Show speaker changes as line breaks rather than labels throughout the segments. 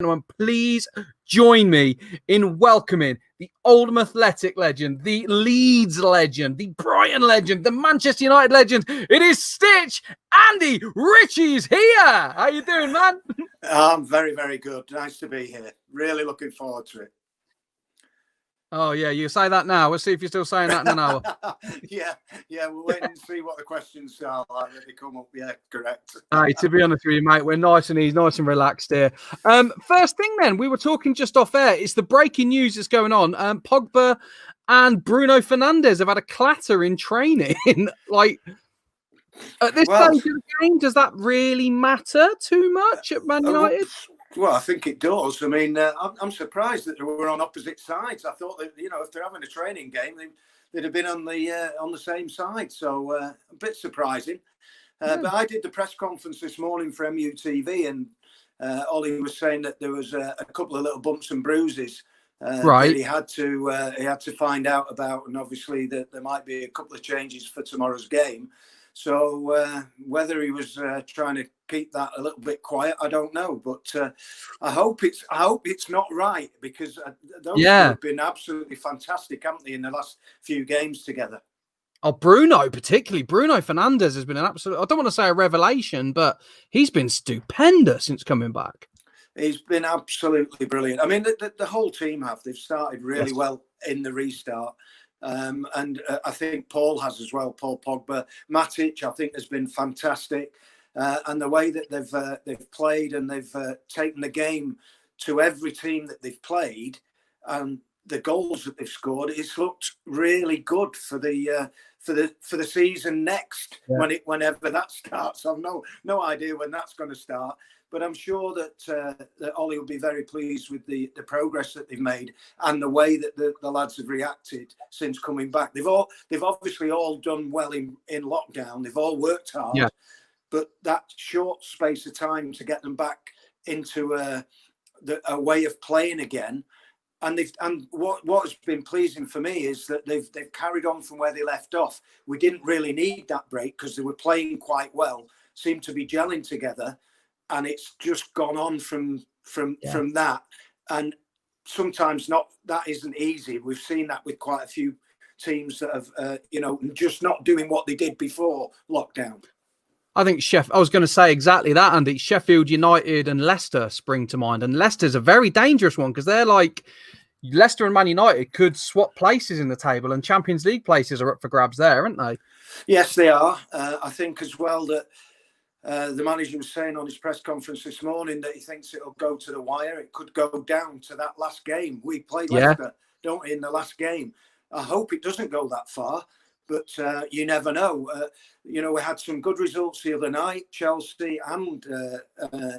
Gentlemen, please join me in welcoming the Oldham Athletic legend, the Leeds legend, the Brighton legend, the Manchester United legend. It is Stitch. Andy Ritchie's here. How you doing, man?
I'm very, very good. Nice to be here. Really looking forward to it.
Oh, yeah, you say that now. We'll see if you're still saying that in an hour.
yeah, we'll wait and see what the questions are like that they come up. Yeah, correct.
Hey, to be honest with you, mate, we're nice and easy, nice and relaxed here. First thing then, we were talking just off air. It's the breaking news that's going on. Pogba and Bruno Fernandes have had a clatter in training. Like, at this stage of the game, does that really matter too much at Man United?
Well, I think it does. I mean, I'm surprised that they were on opposite sides. I thought that, if they're having a training game, they'd have been on the same side. So a bit surprising. But I did the press conference this morning for MUTV, and Ollie was saying that there was a couple of little bumps and bruises that he had to find out about, and obviously that there might be a couple of changes for tomorrow's game. So whether he was trying to keep that a little bit quiet, I don't know. But I hope it's not right, because those two have been absolutely fantastic, haven't they, in the last few games together?
Oh, Bruno, particularly. Bruno Fernandes has been an absolute, I don't want to say a revelation, but he's been stupendous since coming back.
He's been absolutely brilliant. I mean, the whole team they've started really well in the restart. And I think Paul has as well, Paul Pogba. Matic, I think, has been fantastic. And the way that they've played, and they've taken the game to every team that they've played, and the goals that they've scored, it's looked really good for the season next, whenever that starts. I've no idea when that's going to start. But I'm sure that Ollie will be very pleased with the progress that they've made, and the way that the lads have reacted since coming back. They've obviously all done well in lockdown. They've all worked hard, but that short space of time to get them back into a way of playing again. And what has been pleasing for me is that they've carried on from where they left off. We didn't really need that break because they were playing quite well, seemed to be gelling together. And it's just gone on from that. And sometimes that isn't easy. We've seen that with quite a few teams that have, just not doing what they did before lockdown.
I think I was going to say exactly that, Andy. Sheffield United and Leicester spring to mind. And Leicester's a very dangerous one, because they're like, Leicester and Man United could swap places in the table, and Champions League places are up for grabs there, aren't they?
Yes, they are. I think as well that the manager was saying on his press conference this morning that he thinks it'll go to the wire. It could go down to that last game. We played Leicester, don't we, in the last game. I hope it doesn't go that far, but you never know. We had some good results the other night. Chelsea and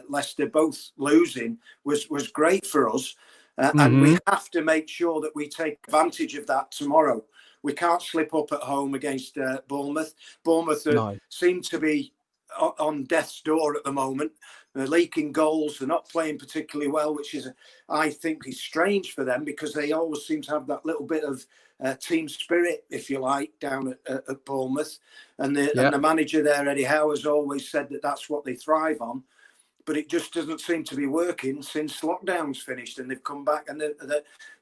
Leicester both losing was great for us. And we have to make sure that we take advantage of that tomorrow. We can't slip up at home against Bournemouth. Bournemouth seem to be on death's door at the moment. They're leaking goals. They're not playing particularly well, which is, I think, is strange for them, because they always seem to have that little bit of team spirit, if you like, down at Bournemouth. And the manager there, Eddie Howe, has always said that that's what they thrive on. But it just doesn't seem to be working since lockdown's finished, and they've come back. And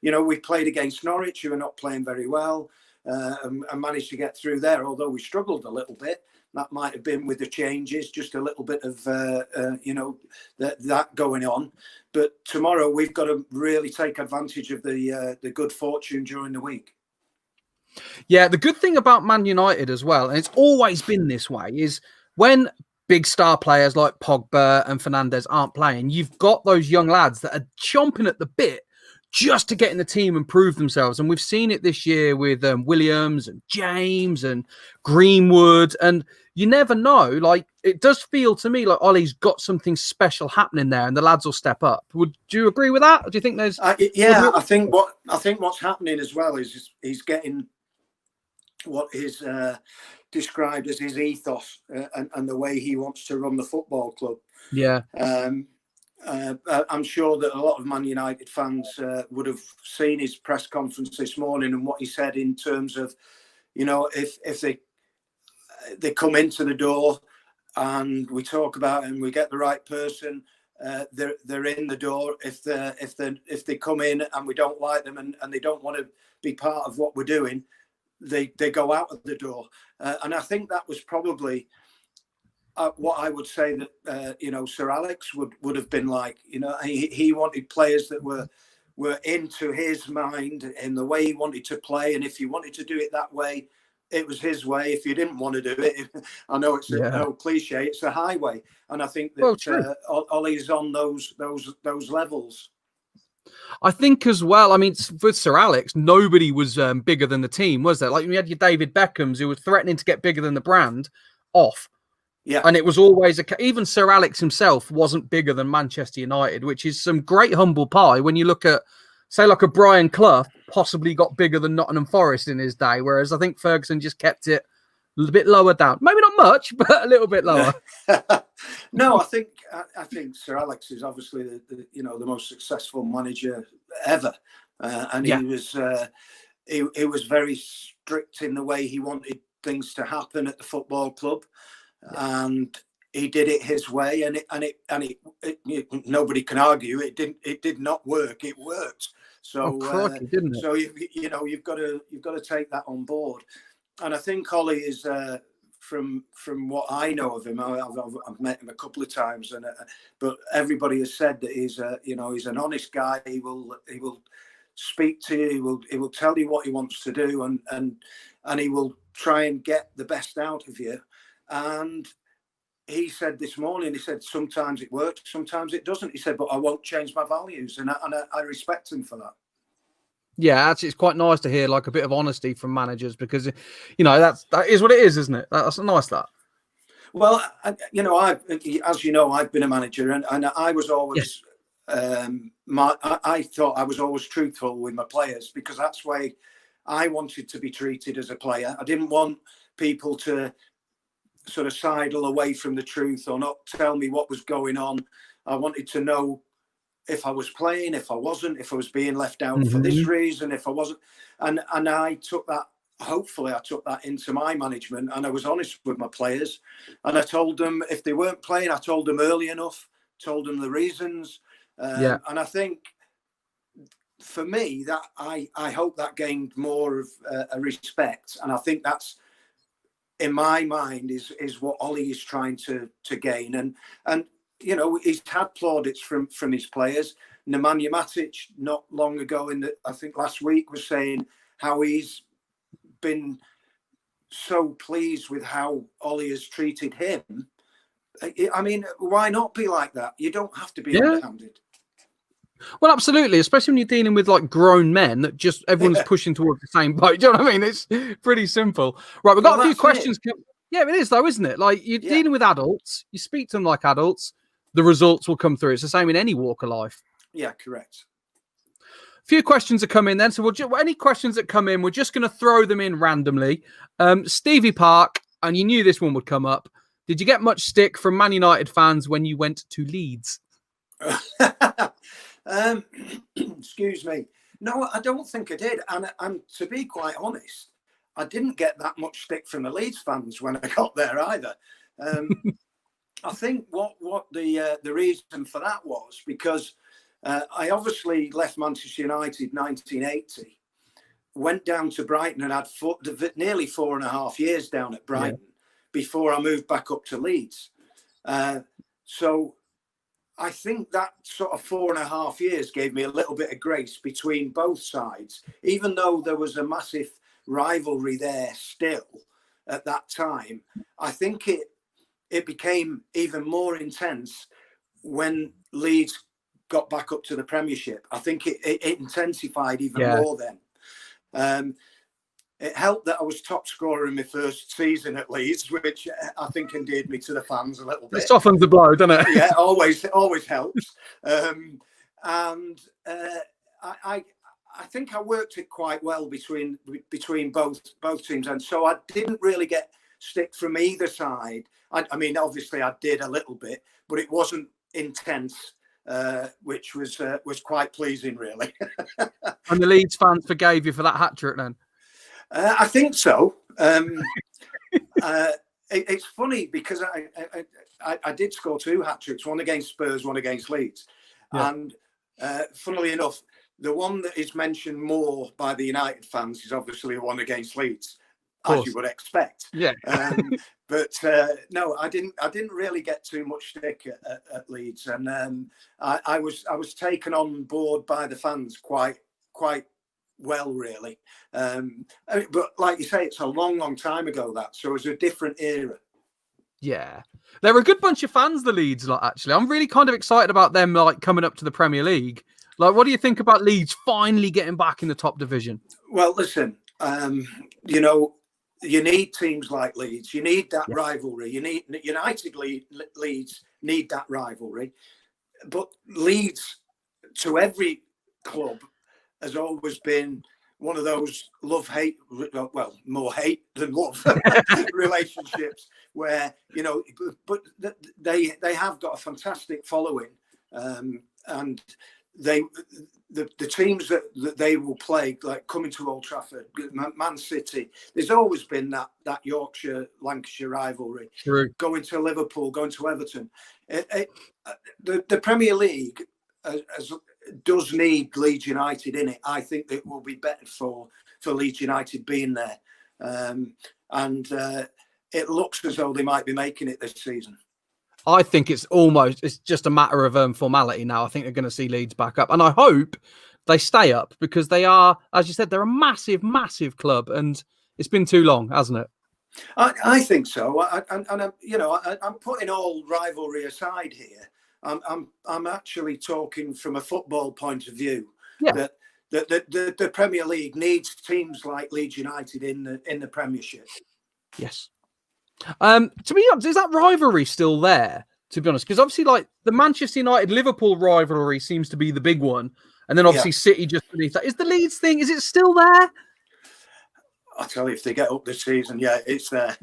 we played against Norwich, who are not playing very well, and managed to get through there, although we struggled a little bit. That might have been with the changes, just a little bit of, that going on. But tomorrow we've got to really take advantage of the good fortune during the week.
Yeah, the good thing about Man United as well, and it's always been this way, is when big star players like Pogba and Fernandes aren't playing, you've got those young lads that are chomping at the bit just to get in the team and prove themselves. And we've seen it this year with Williams and James and Greenwood. And you never know. Like, it does feel to me like Ollie's got something special happening there, and the lads will step up. Would you agree with that? Or do you think there's?
I think what's happening as well is he's getting what is described as his ethos and the way he wants to run the football club.
Yeah.
I'm sure that a lot of Man United fans would have seen his press conference this morning, and what he said in terms of, if they come into the door and we talk about it and we get the right person, they're in the door. If they come in and we don't like them and they don't want to be part of what we're doing, they go out of the door. And I think that was probably what I would say that Sir Alex would have been like. He wanted players that were into his mind in the way he wanted to play, and if he wanted to do it that way, it was his way. If you didn't want to do it, I know it's an old cliche, it's a highway. And I think that Ollie's on those levels.
I think as well, I mean, with Sir Alex, nobody was bigger than the team, was there? Like, you had your David Beckhams, who was threatening to get bigger than the brand off.
Yeah.
And it was always, even Sir Alex himself wasn't bigger than Manchester United, which is some great humble pie when you look at, say, like a Brian Clough possibly got bigger than Nottingham Forest in his day, whereas I think Ferguson just kept it a little bit lower down. Maybe not much, but a little bit lower.
No, I think Sir Alex is obviously the most successful manager ever, and he was very strict in the way he wanted things to happen at the football club, and he did it his way, and nobody can argue it did not work. It worked. So
didn't it?
So you've got to take that on board. And I think Ollie is, from what I know of him, I've met him a couple of times, but everybody has said that he's an honest guy. He will speak to you. He will tell you what he wants to do, and he will try and get the best out of you. And he said this morning, he said sometimes it works, sometimes it doesn't. He said, but I won't change my values, and I respect him for that.
Yeah, actually, it's quite nice to hear like a bit of honesty from managers, because that is what it is, isn't it? That's nice. That.
Well, as you know, I've been a manager, and I was always I thought I was always truthful with my players, because that's the way I wanted to be treated as a player. I didn't want people to sort of sidle away from the truth or not tell me what was going on. I wanted to know if I was playing, if I wasn't, if I was being left out for this reason, if I wasn't. And I took that, hopefully I took that into my management, and I was honest with my players. And I told them if they weren't playing, I told them early enough, told them the reasons. And I think for me, that I hope that gained more of a respect. And I think that's, in my mind, is what Ollie is trying to gain. And he's had plaudits from his players. Nemanja Matic, not long ago, I think last week, was saying how he's been so pleased with how Ollie has treated him. I mean, why not be like that? You don't have to be underhanded.
Well, absolutely, especially when you're dealing with like grown men that just everyone's pushing towards the same boat. Do you know what I mean? It's pretty simple. Right, we've got a few questions. Yeah, it is though, isn't it? Like, you're dealing with adults, you speak to them like adults, the results will come through. It's the same in any walk of life.
Yeah, correct.
A few questions that come in then. So any questions that come in, we're just going to throw them in randomly. Stevie Park, and you knew this one would come up. Did you get much stick from Man United fans when you went to Leeds?
Excuse me. No, I don't think I did. And to be quite honest, I didn't get that much stick from the Leeds fans when I got there either. I think what the reason for that was because I obviously left Manchester United 1980, went down to Brighton and had nearly 4.5 years down at Brighton before I moved back up to Leeds. So I think that sort of 4.5 years gave me a little bit of grace between both sides, even though there was a massive rivalry there still at that time. I think it became even more intense when Leeds got back up to the Premiership. I think it intensified even more then. It helped that I was top scorer in my first season at Leeds, which I think endeared me to the fans a little bit.
It softens the blow, doesn't it?
Yeah, always helps. I think I worked it quite well between both teams, and so I didn't really get stick from either side. I mean, obviously I did a little bit, but it wasn't intense, which was quite pleasing, really.
And the Leeds fans forgave you for that hat trick then?
I think so. It's funny because I did score 2 hat-tricks, one against Spurs, one against Leeds. Yeah. And funnily enough, the one that is mentioned more by the United fans is obviously the one against Leeds, as you would expect.
Yeah.
But no, I didn't really get too much stick at Leeds, and I was taken on board by the fans quite well, really. But like you say, it's a long time ago that, so it was a different era.
Yeah, they're a good bunch of fans, the Leeds lot. Actually, I'm really kind of excited about them like coming up to the Premier League. Like, what do you think about Leeds finally getting back in the top division?
Well, listen, you know, you need teams like Leeds. You need that rivalry. You need United Leeds need that rivalry. But Leeds, to every club, has always been one of those love-hate, well, more hate than love relationships where, you know, but they have got a fantastic following, and the teams that they will play, like coming to Old Trafford, Man City, there's always been that Yorkshire-Lancashire rivalry.
True.
Going to Liverpool, going to Everton. The Premier League does need Leeds United in it. I think it will be better for Leeds United being there. And it looks as though they might be making it this season.
I think it's just a matter of formality now. I think they're going to see Leeds back up. And I hope they stay up because they are, as you said, they're a massive, massive club. And it's been too long, hasn't it?
I think so. I'm putting all rivalry aside here. I'm actually talking from a football point of view.
Yeah.
That the Premier League needs teams like Leeds United in the Premiership.
Yes. To be honest, is that rivalry still there? To be honest, because obviously, like the Manchester United Liverpool rivalry seems to be the big one, and then obviously City just beneath that. Is the Leeds thing? Is it still there?
I tell you, if they get up this season, yeah, it's there.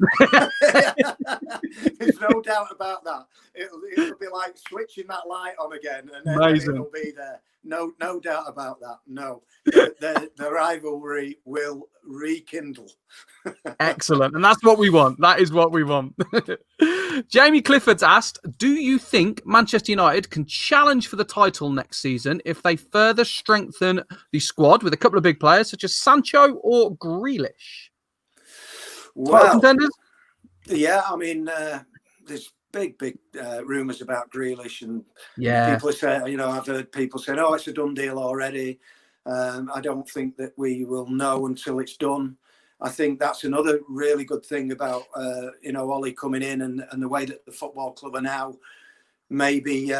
There's no doubt about that. It'll be like switching that light on again, and then it'll be there. No doubt about that. No, the rivalry will rekindle.
Excellent, and that's what we want. That is what we want. Jamie Clifford's asked, do you think Manchester United can challenge for the title next season if they further strengthen the squad with a couple of big players such as Sancho or Grealish?
Well,
contenders?
Yeah, I mean, there's big rumours about Grealish, and people say, you know, I've heard people saying, "Oh, it's a done deal already." I don't think that we will know until it's done. I think that's another really good thing about Ollie coming in and the way that the football club are now maybe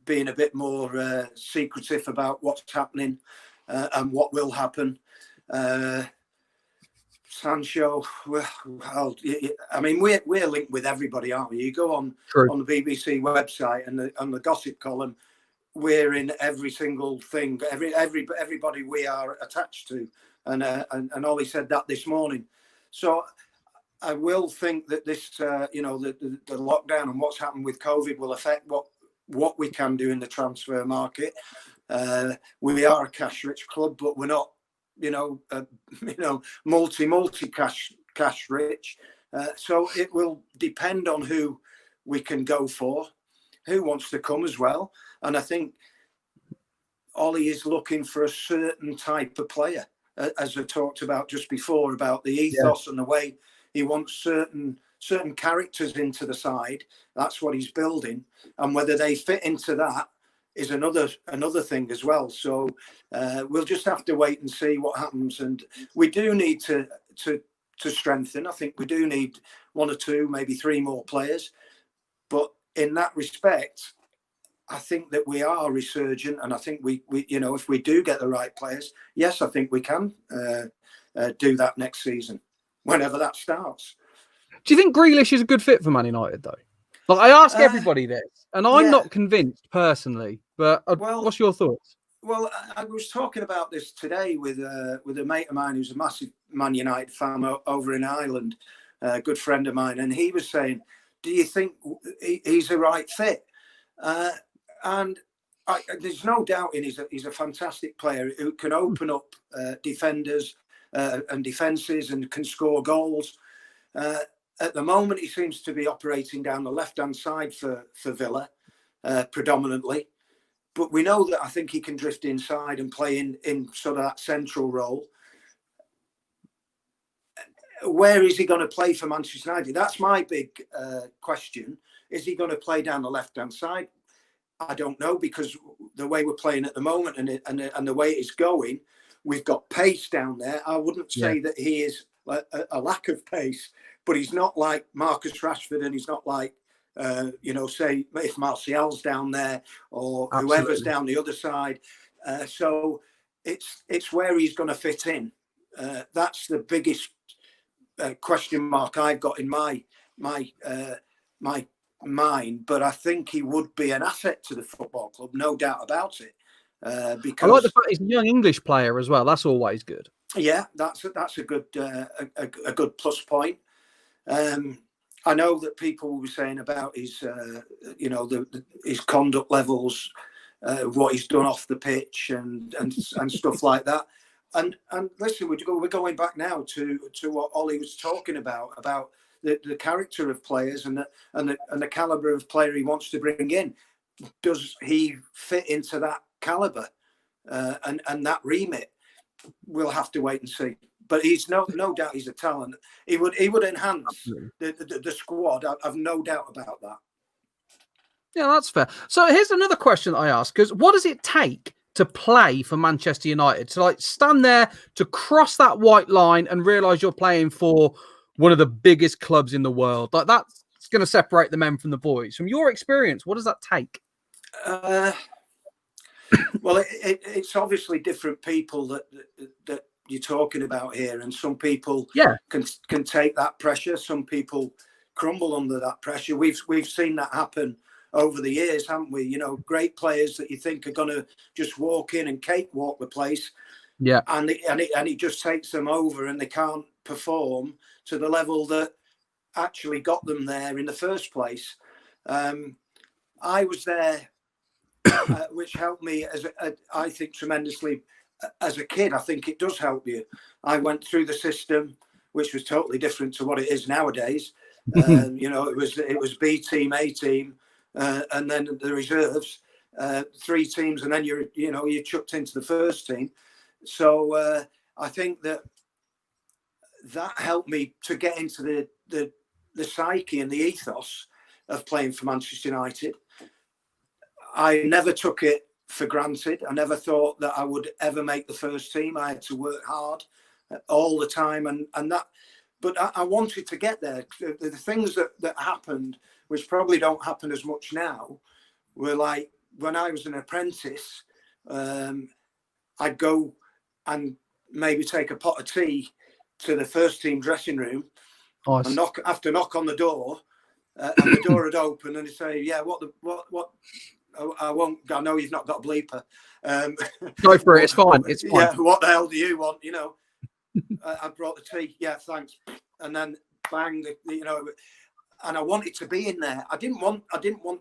being a bit more secretive about what's happening and what will happen. Sancho, well, I mean, we're linked with everybody, aren't we? You go on the BBC website and the gossip column, we're in every single thing, everybody we are attached to, and Ollie said that this morning. So I will think that this, the lockdown and what's happened with COVID will affect what we can do in the transfer market. We are a cash-rich club, but we're not, multi cash rich. So it will depend on who we can go for, who wants to come as well. And I think Ollie is looking for a certain type of player, as I talked about just before, about the ethos and the way he wants certain characters into the side. That's what he's building. And whether they fit into that is another thing as well. So we'll just have to wait and see what happens. And we do need to strengthen. I think we do need 1 or 2, maybe 3 more players. But in that respect, I think that we are resurgent, and I think we if we do get the right players, yes, I think we can do that next season, whenever that starts.
Do you think Grealish is a good fit for Man United, though? Like, I ask everybody this, and I'm not convinced personally. But what's your thoughts?
Well, I was talking about this today with a mate of mine who's a massive Man United fan over in Ireland, a good friend of mine, and he was saying, "Do you think he's the right fit?" And there's no doubt he's a fantastic player who can open up defenders and defences and can score goals. At the moment, he seems to be operating down the left-hand side for Villa, predominantly. But we know that I think he can drift inside and play in sort of that central role. Where is he going to play for Manchester United? That's my big question. Is he going to play down the left-hand side? I don't know, because the way we're playing at the moment and the way it's going, we've got pace down there. I wouldn't say that he is a lack of pace, but he's not like Marcus Rashford, and he's not like, say if Martial's down there or whoever's down the other side. So it's where he's going to fit in. That's the biggest question mark I've got in my mind. But I think he would be an asset to the football club, no doubt about it. Because
I like the fact he's a young English player as well. That's always good.
Yeah, that's a good a good plus point. I know that people will be saying about his his conduct levels, what he's done off the pitch and stuff like that. And listen, we're going back now to what Ollie was talking about the character of players and the caliber of player he wants to bring in. Does he fit into that caliber and that remit? We'll have to wait and see. But he's no doubt he's a talent. He would enhance the squad. I've no doubt about that.
Yeah, that's fair. So here's another question that I ask: because what does it take to play for Manchester United? To like stand there, to cross that white line and realise you're playing for one of the biggest clubs in the world. Like that's going to separate the men from the boys. From your experience, what does that take?
Well, it's obviously different people that you're talking about here, and some people can take that pressure. Some people crumble under that pressure. We've seen that happen over the years, haven't we? You know, great players that you think are going to just walk in and cakewalk the place, and it just takes them over, and they can't perform to the level that actually got them there in the first place. I was there. Which helped me I think tremendously as a kid. I think it does help you. I went through the system, which was totally different to what it is nowadays. It was B team, A team, and then the reserves, 3 teams, and then you're chucked into the first team. So I think that helped me to get into the psyche and the ethos of playing for Manchester United. I never took it for granted. I never thought that I would ever make the first team. I had to work hard all the time, and that. But I wanted to get there. The things that happened, which probably don't happen as much now, were like when I was an apprentice. I'd go and maybe take a pot of tea to the first team dressing room, and knock on the door, and the door would open, and they'd say, "Yeah, what?" I won't. I know you've not got a bleeper.
Go for it. It's fine. It's fine.
Yeah. What the hell do you want? I brought the tea. Yeah, thanks. And then bang. And I wanted to be in there. I didn't want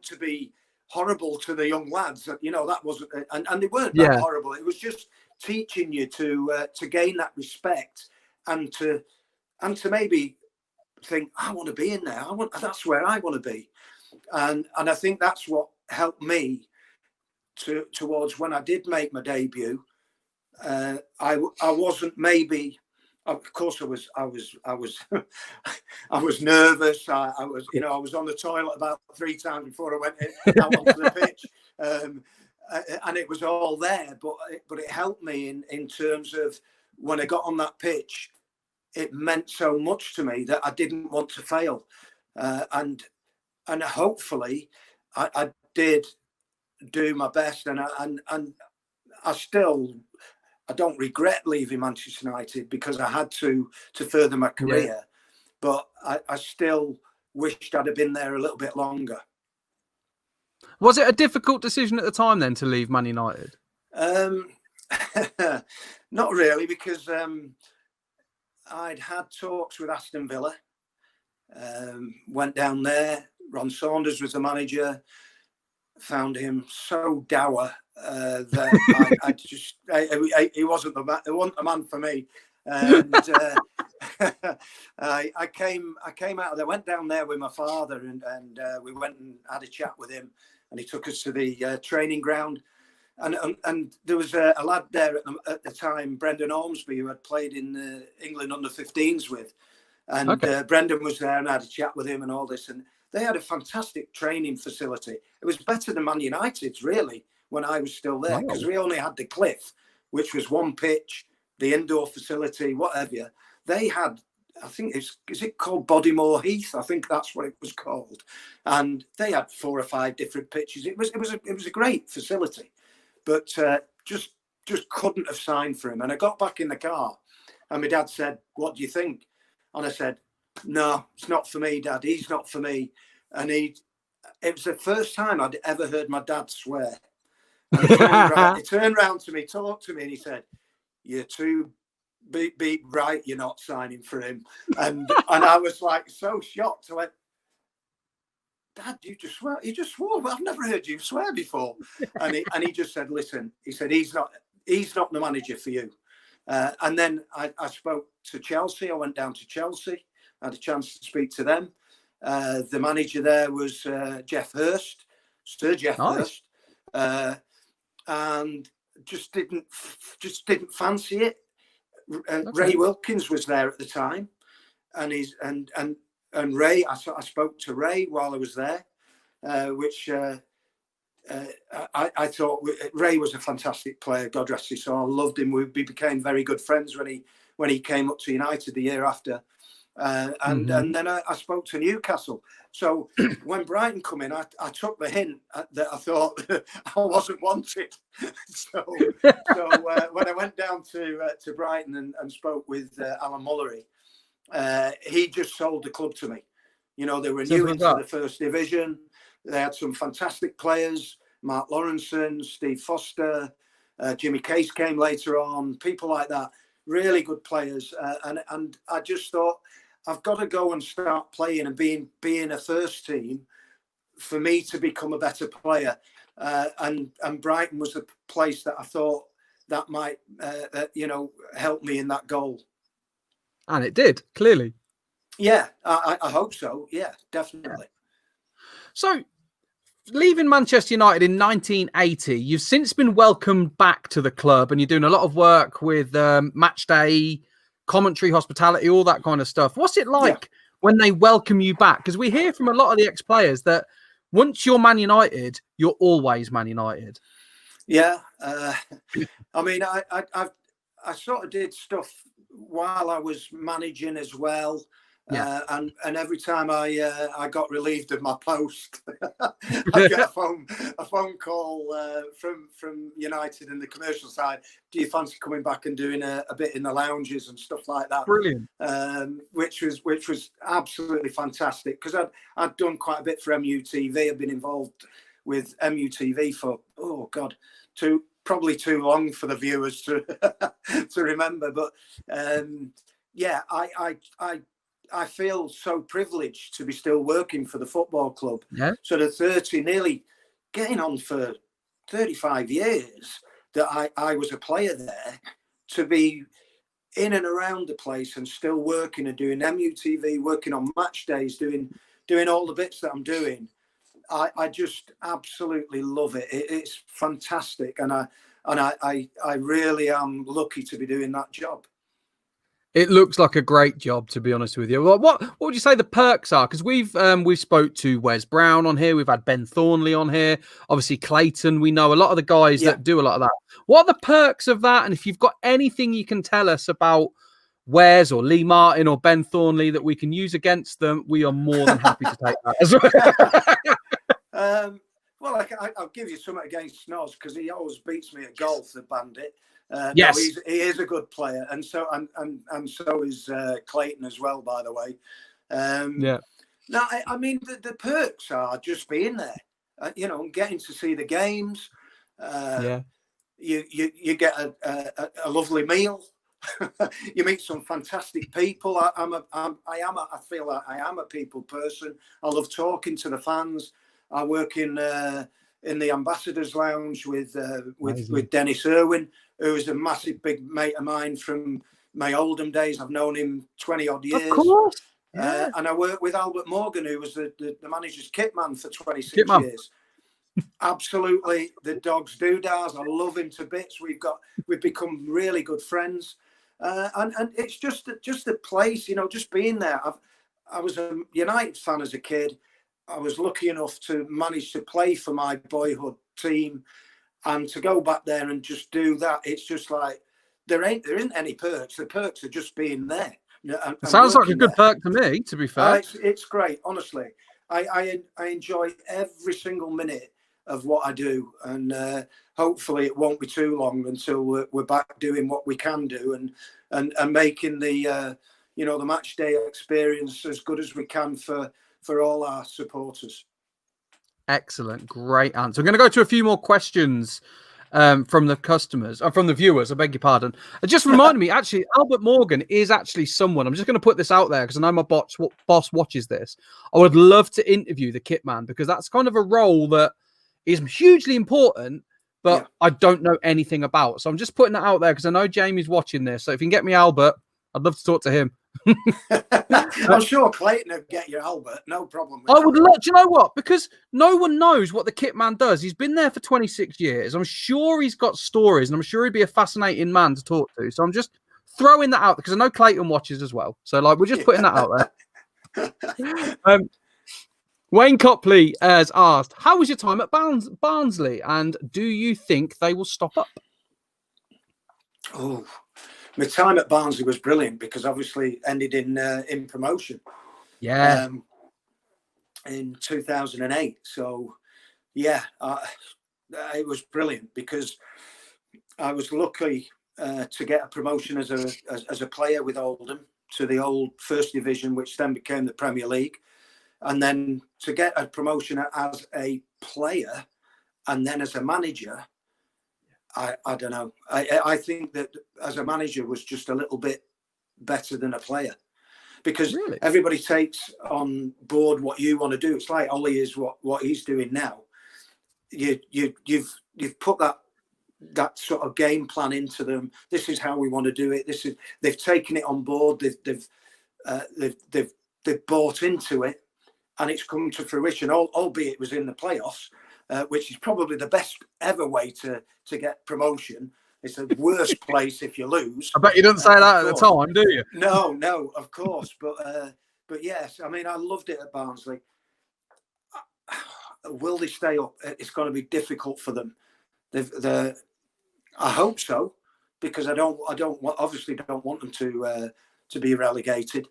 to be horrible to the young lads. That wasn't. And they weren't that horrible. It was just teaching you to gain that respect and to maybe think, I want to be in there. That's where I want to be. And I think that's what helped me towards when I did make my debut. I wasn't maybe, of course I was I was nervous. I was on the toilet about 3 times before I went out onto the pitch, and it was all there. But it helped me in terms of when I got on that pitch. It meant so much to me that I didn't want to fail, and hopefully I did do my best, and I don't regret leaving Manchester United because I had to further my career, but I still wished I'd have been there a little bit longer.
Was it a difficult decision at the time then to leave Man United?
Not really, because I'd had talks with Aston Villa, went down there. Ron Saunders was the manager. Found him so dour that he wasn't the man for me. And I came out of there, went down there with my father, and we went and had a chat with him, and he took us to the training ground. And there was a lad there at the time, Brendan Ormsby, who had played in England under-15s with. And Brendan was there, and I had a chat with him and all this. And they had a fantastic training facility. It was better than Man United's, really, when I was still there, because we only had the Cliff, which was one pitch, the indoor facility, whatever. They had, I think, is it called Bodymore Heath? I think that's what it was called. And they had 4 or 5 different pitches. It was a great facility. But just couldn't have signed for him. And I got back in the car, and my dad said, "What do you think?" And I said, "No, it's not for me, Dad. He's not for me." And it was the first time I'd ever heard my dad swear. And he turned round to me, talked to me, and he said, "You're too be right. You're not signing for him." And I was like so shocked. I went, "Dad, you just swore. Well, I've never heard you swear before." And he just said, "Listen," he said, he's not the manager for you." And then I spoke to Chelsea. I went down to Chelsea. I had a chance to speak to them. The manager there was Sir Jeff Hurst, and just didn't fancy it. Ray Wilkins was there at the time, and Ray, I spoke to Ray while I was there, which I thought Ray was a fantastic player. God rest his soul. I loved him. We became very good friends when he came up to United the year after. And then I spoke to Newcastle. So when Brighton come in, I took the hint that I thought I wasn't wanted. So when I went down to Brighton and spoke with Alan Mullery, he just sold the club to me. You know, they were new into the first division. They had some fantastic players: Mark Lawrenson, Steve Foster, Jimmy Case came later on. People like that, really good players. And I just thought, I've got to go and start playing and being a first team for me to become a better player. And Brighton was the place that I thought that might, help me in that goal.
And it did, clearly.
Yeah, I hope so. Yeah, definitely.
So, leaving Manchester United in 1980, you've since been welcomed back to the club, and you're doing a lot of work with match day, commentary, hospitality, all that kind of stuff. What's it like when they welcome you back? Because we hear from a lot of the ex-players that once you're Man United, you're always Man United.
Yeah. I mean, I sort of did stuff while I was managing as well. Yeah. And every time I got relieved of my post, I got a phone call from United and the commercial side. Do you fancy coming back and doing a bit in the lounges and stuff like that?
Brilliant.
Which was absolutely fantastic, because I'd done quite a bit for MUTV. I've been involved with MUTV for probably too long for the viewers to remember. But I feel so privileged to be still working for the football club. Yeah. So the nearly getting on for 35 years that I was a player there, to be in and around the place and still working and doing MUTV, working on match days, doing all the bits that I'm doing. I just absolutely love it. It's fantastic, and I really am lucky to be doing that job.
It looks like a great job, to be honest with you. What would you say the perks are? Because we've spoke to Wes Brown on here. We've had Ben Thornley on here. Obviously, Clayton. We know a lot of the guys that do a lot of that. What are the perks of that? And if you've got anything you can tell us about Wes or Lee Martin or Ben Thornley that we can use against them, we are more than happy to take that as
well. Well, I'll give you something against Snoz, because he always beats me at golf, the bandit.
Yes,
no, he is a good player, and so is Clayton as well, by the way. No, I mean the perks are just being there, getting to see the games. You get a lovely meal. You meet some fantastic people. I feel like I am a people person. I love talking to the fans. I work in the Ambassadors Lounge with Dennis Irwin, who is a massive big mate of mine from my Oldham days. I've known him 20 odd years.
Of course. Yeah.
And I worked with Albert Morgan, who was the manager's kit man for 26
Kit man.
years. Absolutely, the dog's doodahs. I love him to bits. We've become really good friends, and it's just a place, you know, just being there. I was a United fan as a kid. I was lucky enough to manage to play for my boyhood team, and to go back there and just do that. It's just like there isn't any perks. The perks are just being there. And
sounds like a good perk to me, to be fair.
It's great, honestly. I enjoy every single minute of what I do, and hopefully it won't be too long until we're back doing what we can do, and making the the match day experience as good as we can for all our supporters.
Excellent, great answer. I'm going to go to a few more questions from the customers, from the viewers. I beg your pardon. It just reminded me, actually, Albert Morgan is actually someone. I'm just going to put this out there because I know my boss watches this. I would love to interview the kit man, because that's kind of a role that is hugely important, but I don't know anything about. So I'm just putting that out there because I know Jamie's watching this. So if you can get me Albert, I'd love to talk to him.
I'm sure Clayton will get you Albert, no problem.
I would love. Do you know what? Because no one knows what the kit man does. He's been there for 26 years. I'm sure he's got stories, and I'm sure he'd be a fascinating man to talk to. So I'm just throwing that out because I know Clayton watches as well. So like, we're just putting that out there. Wayne Copley has asked, how was your time at Barnsley, and do you think they will stop up?
Oh, my time at Barnsley was brilliant because obviously ended in promotion.
Yeah.
In 2008. So, yeah, it was brilliant because I was lucky to get a promotion as a player with Oldham to the old First Division, which then became the Premier League. And then to get a promotion as a player and then as a manager, I don't know. I think that as a manager was just a little bit better than a player, because everybody takes on board what you want to do. It's like Ollie is what he's doing now. You've put that sort of game plan into them. This is how we want to do it. They've taken it on board. They've bought into it. And it's come to fruition, albeit it was in the playoffs, which is probably the best ever way to get promotion. It's the worst place if you lose.
I bet you didn't say that at the time, do you?
No, of course. But yes, I mean, I loved it at Barnsley. Will they stay up? It's going to be difficult for them. I hope so, because I obviously don't want them to be relegated.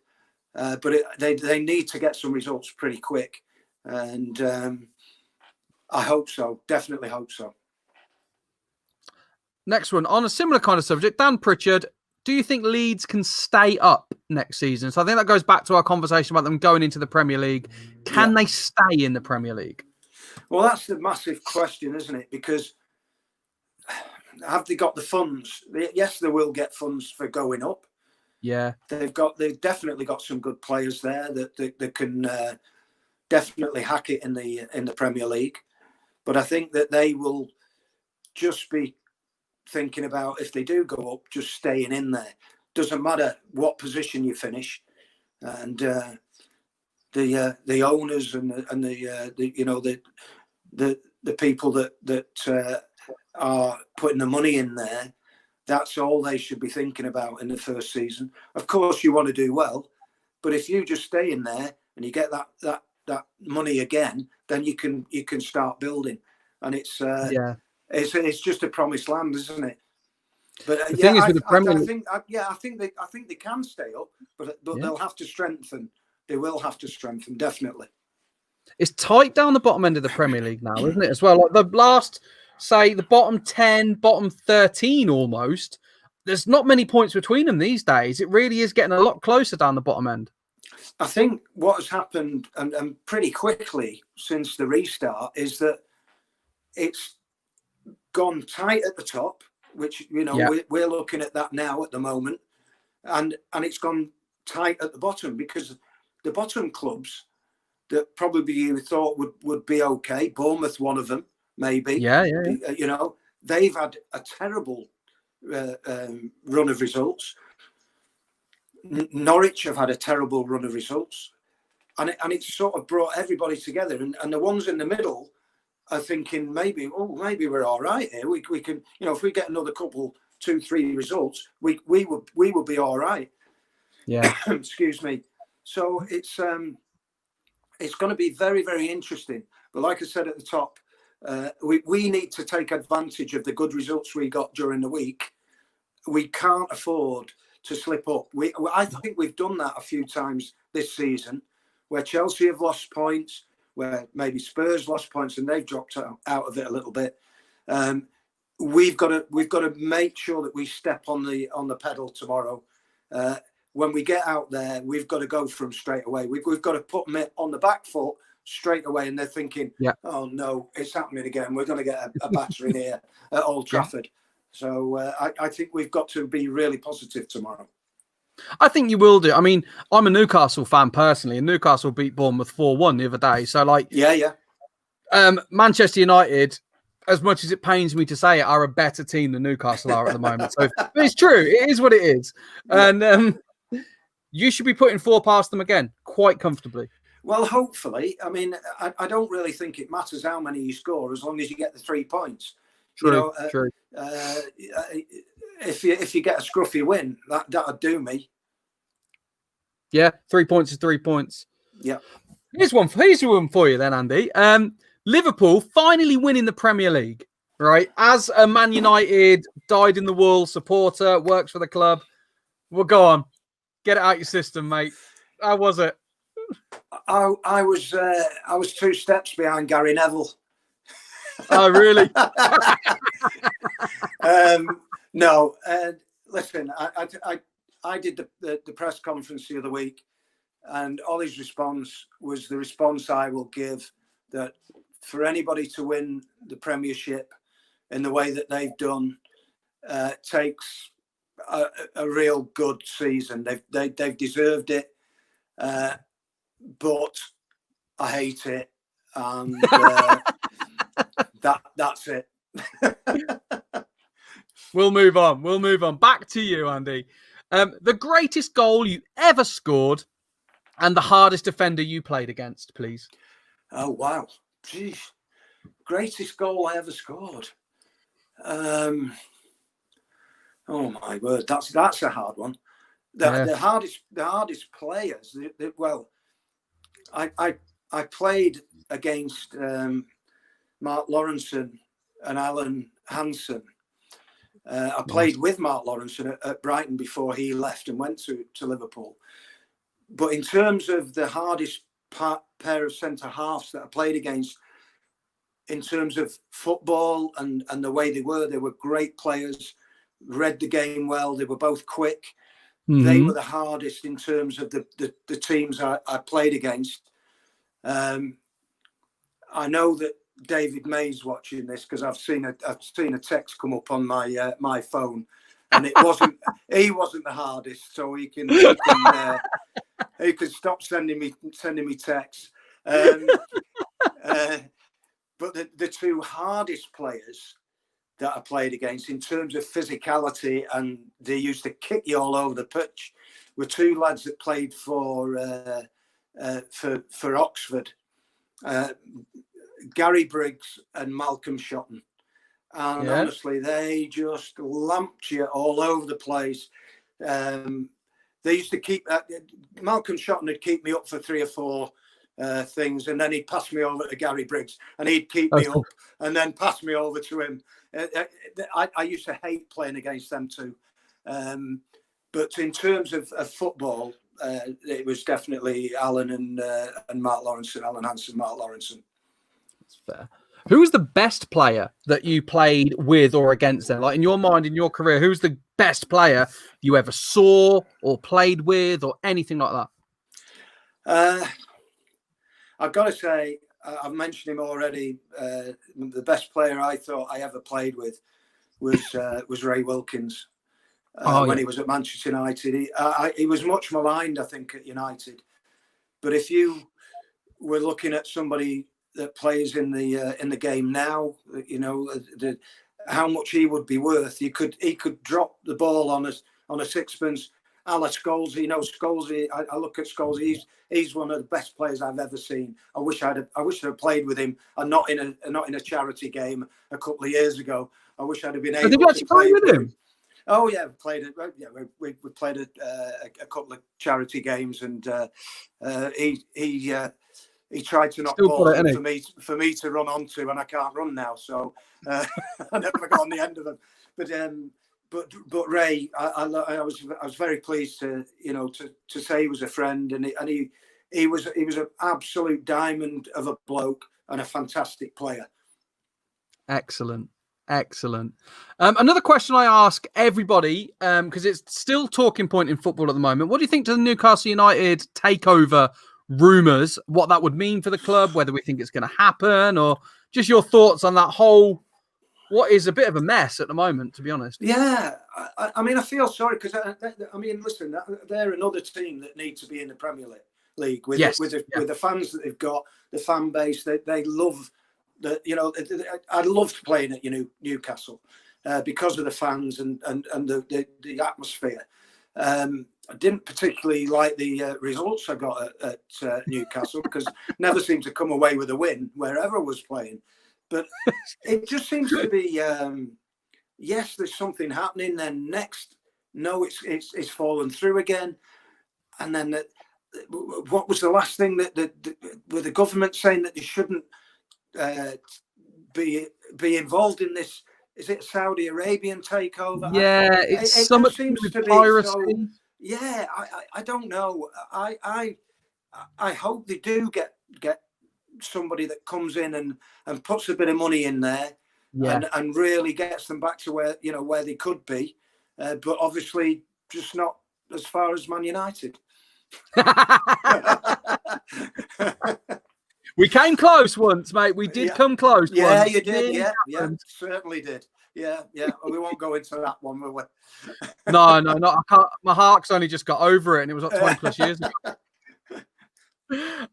But they need to get some results pretty quick, and I hope so. Definitely hope so.
Next one, on a similar kind of subject, Dan Pritchard, do you think Leeds can stay up next season? So I think that goes back to our conversation about them going into the Premier League. Can they stay in the Premier League?
Well, that's the massive question, isn't it? Because have they got the funds? Yes, they will get funds for going up.
Yeah,
they've definitely got some good players there that can definitely hack it in the Premier League. But I think that they will just be thinking about, if they do go up, just staying in there. Doesn't matter what position you finish, and the owners and the people that are putting the money in there. That's all they should be thinking about in the first season. Of course, you want to do well, but if you just stay in there and you get that money again, then you can start building, and it's just a promised land, isn't it? But
the thing is with the Premier
League, I think they can stay up, but they'll have to strengthen. They will have to strengthen, definitely.
It's tight down the bottom end of the Premier League now, isn't it? As well, like the last. Say the bottom 10, bottom 13 almost. There's not many points between them these days. It really is getting a lot closer down the bottom end.
I think what has happened, and pretty quickly since the restart, is that it's gone tight at the top, which, we're looking at that now at the moment. And it's gone tight at the bottom, because the bottom clubs that probably you thought would be okay, Bournemouth, one of them, maybe.
Yeah.
They've had a terrible run of results. Norwich have had a terrible run of results, and it's sort of brought everybody together. And the ones in the middle are thinking maybe we're all right here. We can, if we get another couple, 2-3 results, we will be all right.
Yeah.
Excuse me. So it's going to be very, very interesting. But like I said at the top, we need to take advantage of the good results we got during the week. We can't afford to slip up. I think we've done that a few times this season, where Chelsea have lost points, where maybe Spurs lost points and they've dropped out of it a little bit. We've got to make sure that we step on the pedal tomorrow. When we get out there, we've got to go for them straight away. We've got to put them on the back foot straight away, and they're thinking, "Oh no, it's happening again. We're going to get a battering here at Old Trafford." So I think we've got to be really positive tomorrow.
I think you will do. I mean, I'm a Newcastle fan personally, and Newcastle beat Bournemouth 4-1 the other day. So, Manchester United, as much as it pains me to say it, are a better team than Newcastle are at the moment. So it's true. It is what it is. And you should be putting 4 past them again, quite comfortably.
Well, hopefully. I mean, I don't really think it matters how many you score as long as you get the 3 points.
True.
If you get a scruffy win, that'd do me.
Yeah, 3 points is 3 points.
Yeah.
Here's one for you then, Andy. Liverpool finally winning the Premier League, right? As a Man United dyed-in-the-wool supporter, works for the club. Well, go on. Get it out your system, mate. How was it?
I was 2 steps behind Gary Neville.
Oh, really?
No. Listen, I did the press conference the other week, and Ollie's response was the response I will give, that for anybody to win the Premiership in the way that they've done takes a real good season. They've deserved it, but I hate it, and that's it.
We'll move on. Back to you, Andy. The greatest goal you ever scored and the hardest defender you played against, please.
Oh, wow. Jeez. Greatest goal I ever scored. Oh, my word. That's a hard one. The hardest players. I played against Mark Lawrenson and Alan Hansen. I played with Mark Lawrenson at Brighton before he left and went to Liverpool. But in terms of the hardest pair of centre-halves that I played against, in terms of football and the way they were great players, read the game well, they were both quick. Mm-hmm. They were the hardest in terms of the teams I played against. I know that David May's watching this, because I've seen a text come up on my phone, and he wasn't the hardest, so he can stop sending me texts. But the 2 hardest players that I played against in terms of physicality, and they used to kick you all over the pitch, were 2 lads that played for Oxford. Gary Briggs and Malcolm Shotton. And honestly, they just lamped you all over the place. They used to keep Malcolm Shotton would keep me up for 3 or 4 things, and then he'd pass me over to Gary Briggs, and he'd keep me up and then pass me over to him. I used to hate playing against them too. But in terms of football, it was definitely Alan and Mark Lawrenson, Alan Hansen, Mark Lawrenson.
Fair. Who's the best player that you played with or against them? Like, in your mind, in your career, who's the best player you ever saw or played with or anything like that?
I've got to say, I've mentioned him already. The best player I thought I ever played with was Ray Wilkins when he was at Manchester United. He was much maligned, I think, at United. But if you were looking at somebody that plays in the game now, how much he would be worth. He could drop the ball on a sixpence a la Scholes, Scholes. I look at Scholes. He's one of the best players I've ever seen. I wish I'd have played with him, and not in a charity game a couple of years ago. I wish I'd have been able
did you actually
to play
with him?
Oh yeah, we played it. Yeah, we played a couple of charity games, and he tried to knock balls in for me to run onto, and I can't run now, so I never got on the end of them. But Ray, I was very pleased to say he was a friend, and he was an absolute diamond of a bloke and a fantastic player.
Excellent. Another question I ask everybody, because it's still talking point in football at the moment. What do you think to the Newcastle United takeover rumours? What that would mean for the club? Whether we think it's going to happen, or just your thoughts on that whole, what is a bit of a mess at the moment, to be honest.
Yeah, I mean, I feel sorry because listen, they're another team that need to be in the Premier League with the fans that they've got, the fan base. They love. I loved playing at Newcastle because of the fans and the atmosphere. I didn't particularly like the results I got at Newcastle because never seemed to come away with a win wherever I was playing. But it just seems to be yes, there's something happening. Then next, no, it's fallen through again. And then what was the last thing that with the government saying that they shouldn't be involved in this? Is it Saudi Arabian takeover?
Yeah, it seems to be piracy.
So, yeah, I don't know. I hope they do get somebody that comes in and puts a bit of money in there, and really gets them back to where they could be, but obviously just not as far as Man United.
We came close once, mate. We did come close.
Yeah,
once.
You did. Yeah, certainly did. Yeah. We won't go into that one, will we?
No, I can't. My heart's only just got over it, and it was like 20 plus years ago.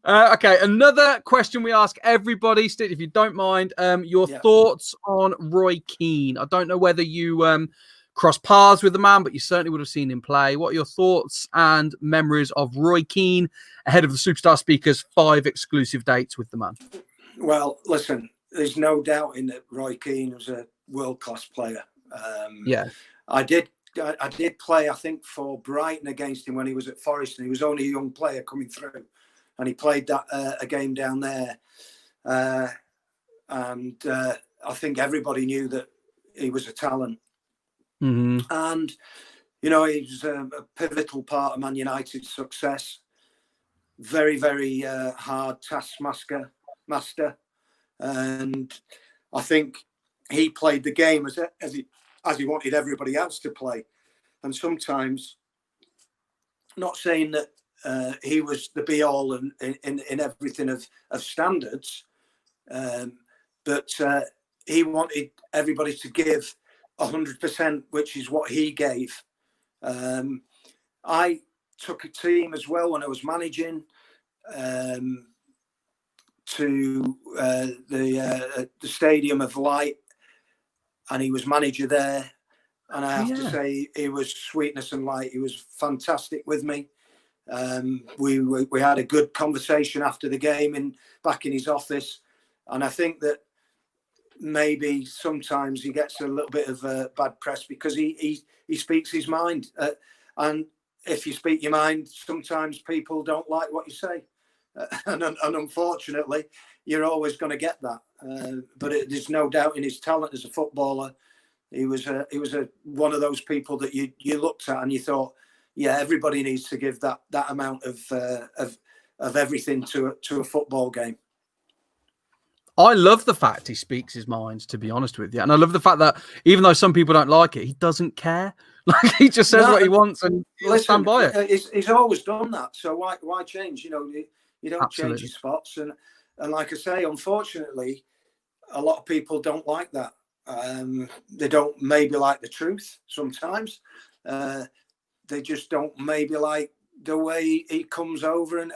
Okay, another question we ask everybody, Stitch, if you don't mind, your thoughts on Roy Keane. I don't know whether you cross paths with the man, but you certainly would have seen him play. What are your thoughts and memories of Roy Keane ahead of the Superstar Speaker's 5 exclusive dates with the man? Well,
listen, there's no doubt in that Roy Keane was a world-class player. I did play, I think, for Brighton against him when he was at Forest, and he was only a young player coming through. And he played that a game down there. And I think everybody knew that he was a talent.
Mm-hmm.
And, he was a pivotal part of Man United's success. Very, very hard taskmaster. And I think he played the game as he wanted everybody else to play. And sometimes, not saying that he was the be all in everything of standards, but he wanted everybody to give 100%, which is what he gave. I took a team as well when I was managing to the Stadium of Light, and he was manager there. And I have to say, he was sweetness and light. He was fantastic with me. We had a good conversation after the game back in his office, and I think that maybe sometimes he gets a little bit of bad press because he speaks his mind, and if you speak your mind, sometimes people don't like what you say, and unfortunately, you're always going to get that. But there's no doubt in his talent as a footballer. He was one of those people that you looked at and you thought, yeah, everybody needs to give that amount of everything to a football game.
I love the fact he speaks his mind, to be honest with you. And I love the fact that even though some people don't like it, he doesn't care. Like, he just says what he wants and he'll stand by it.
He's always done that. So why change? You don't
Absolutely.
change your spots. And like I say, unfortunately, a lot of people don't like that. They don't maybe like the truth sometimes. They just don't maybe like the way he comes over and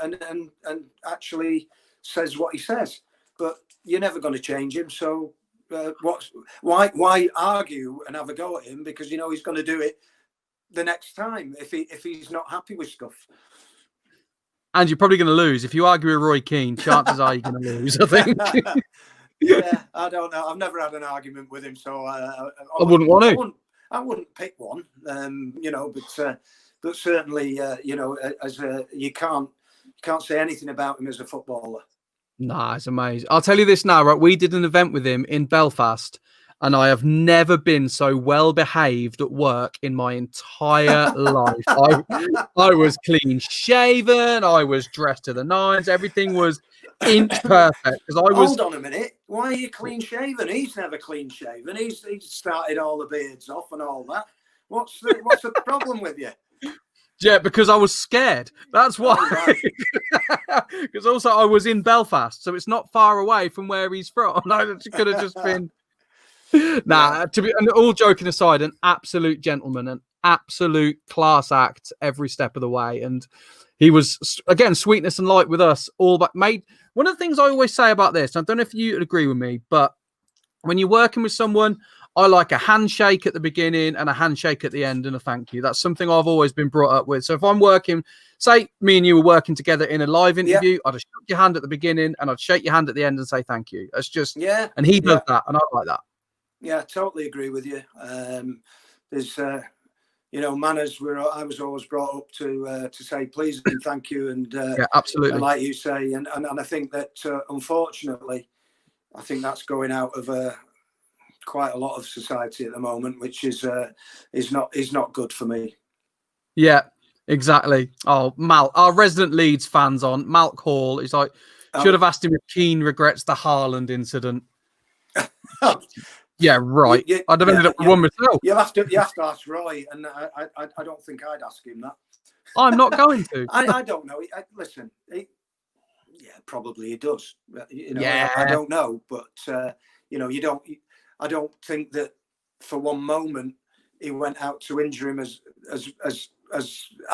actually says what he says. But you're never going to change him. So why argue and have a go at him? Because he's going to do it the next time if he's not happy with stuff.
And you're probably going to lose. If you argue with Roy Keane, chances are you're going to lose, I think.
Yeah, I don't know. I've never had an argument with him, so I
wouldn't want to.
I wouldn't pick one, but certainly, you can't say anything about him as a footballer.
Nah, it's amazing. I'll tell you this now, right? We did an event with him in Belfast, and I have never been so well behaved at work in my entire life. I was clean shaven. I was dressed to the nines. Everything was inch perfect. Because I was.
Hold on a minute. Why are you clean shaven? He's never clean shaven. He's started all the beards off and all that. What's the problem with you?
Yeah, because I was scared. That's why. Because also I was in Belfast, so it's not far away from where he's from. I could have just been. Nah, and all joking aside, an absolute gentleman, an absolute class act every step of the way. And he was, again, sweetness and light with us all. But made one of the things I always say about this, I don't know if you agree with me, but when you're working with someone, I like a handshake at the beginning and a handshake at the end and a thank you. That's something I've always been brought up with. So if I'm working, say me and you were working together in a live interview, I'd have shook your hand at the beginning and I'd shake your hand at the end and say thank you. That's just, and he does that and I like that.
Yeah, totally agree with you. There's, manners where I was always brought up to say please and thank you. And
absolutely.
And like you say, and I think that unfortunately, I think that's going out of quite a lot of society at the moment, which is not good for me. Yeah,
exactly. Oh, Mal, our resident Leeds fans on Malk Hall is like, should have asked him if Keane regrets the Haaland incident. Yeah, right. I'd have ended up with one myself.
You have to ask Roy, and I don't think I'd ask him that.
I'm not going to.
I don't know. Listen, probably he does. I don't know, but you don't. I don't think that for one moment he went out to injure him as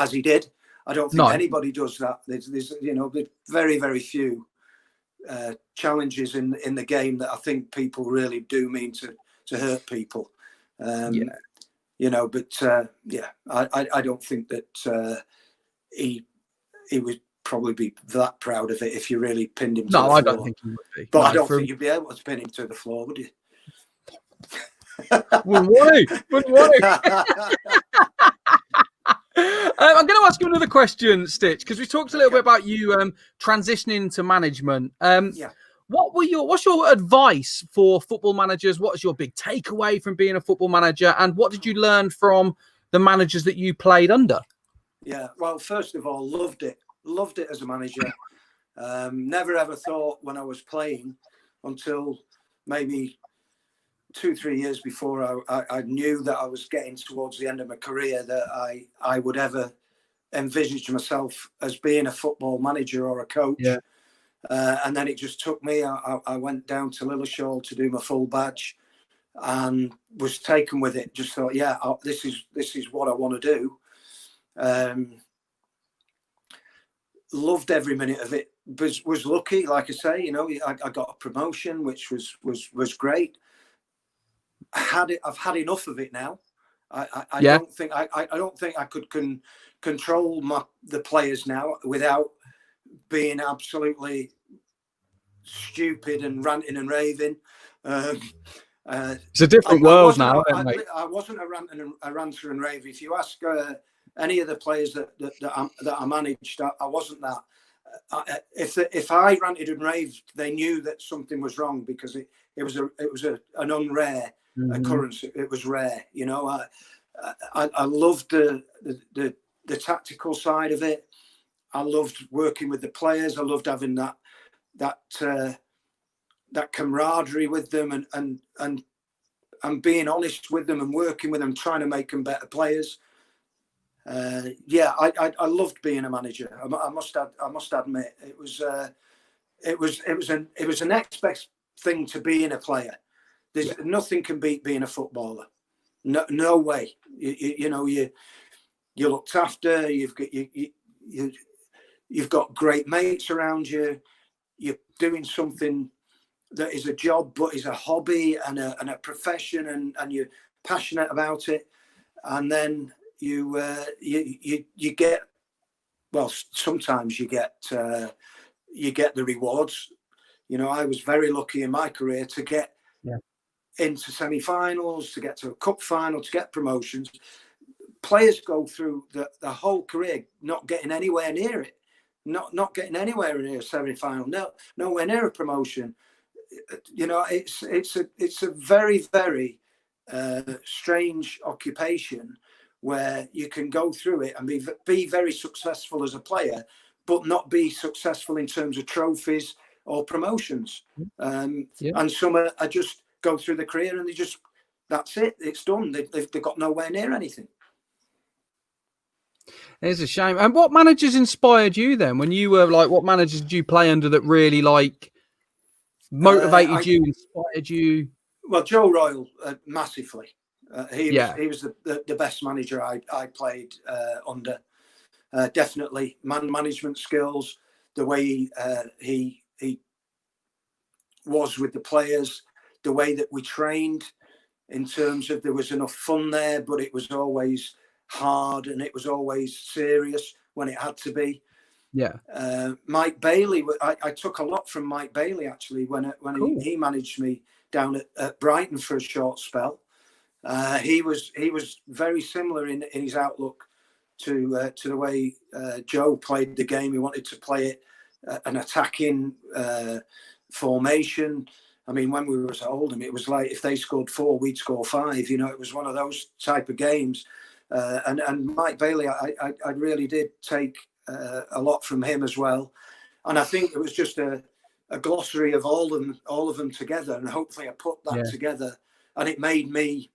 he did. I don't think anybody does that. There's very, very few challenges in the game that I think people really do mean to hurt people. But I don't think that he would probably be that proud of it if you really pinned him to the floor.
I don't think he would be.
But I don't think you'd be able to pin him to the floor, would you?
Wouldn't want to. I'm going to ask you another question, Stitch, because we talked a little bit about you transitioning into management. What's your advice for football managers? What's your big takeaway from being a football manager, and what did you learn from the managers that you played under?
Yeah, well, first of all, loved it as a manager. Never ever thought when I was playing until maybe 2-3 years before I knew that I was getting towards the end of my career that I would ever envisage myself as being a football manager or a coach. Yeah. And then it just took me. I went down to Lilleshall to do my full badge and was taken with it. Just thought, this is what I want to do. Loved every minute of it. Was lucky, like I say. I got a promotion, which was great. I've had enough of it now. I don't think I could control the players now without being absolutely stupid and ranting and raving.
It's a different world now.
I wasn't a ranter and raver. If you ask any of the players that I managed, I wasn't that. If I ranted and raved, they knew that something was wrong because it was an unrare occurrence. It was rare. I loved the tactical side of it. I loved working with the players. I loved having that camaraderie with them and being honest with them and working with them, trying to make them better players. I loved being a manager. I must admit it was the next best thing to being a player. There's nothing can beat being a footballer. No way. You looked after. You've got great mates around you. You're doing something that is a job, but is a hobby and a profession, and you're passionate about it. And then you get, well, sometimes you get the rewards. You know, I was very lucky in my career to get into semi-finals, to get to a cup final, to get promotions. Players go through the whole career not getting anywhere near it, not getting anywhere near a semi-final, nowhere near a promotion. You know, it's a very, very strange occupation where you can go through it and be very successful as a player, but not be successful in terms of trophies or promotions. And some are just go through the career and that's it. It's done. They've got nowhere near anything.
It's a shame. And what managers inspired you then? When you were like, what managers did you play under that really like motivated you, inspired you?
Well, Joe Royle, massively. He was the best manager I played under. Definitely management skills, the way he was with the players, the way that we trained, in terms of there was enough fun there, but it was always hard and it was always serious when it had to be.
Yeah.
Mike Bailey, I took a lot from Mike Bailey actually when he managed me down at Brighton for a short spell. He was very similar in his outlook to the way Joe played the game. He wanted to play it an attacking formation. I mean, when we were at Oldham, it was like if they scored 4, we'd score 5. You know, it was one of those type of games. And Mike Bailey, I really did take a lot from him as well. And I think it was just a glossary of all of them together. And hopefully I put that together and it made me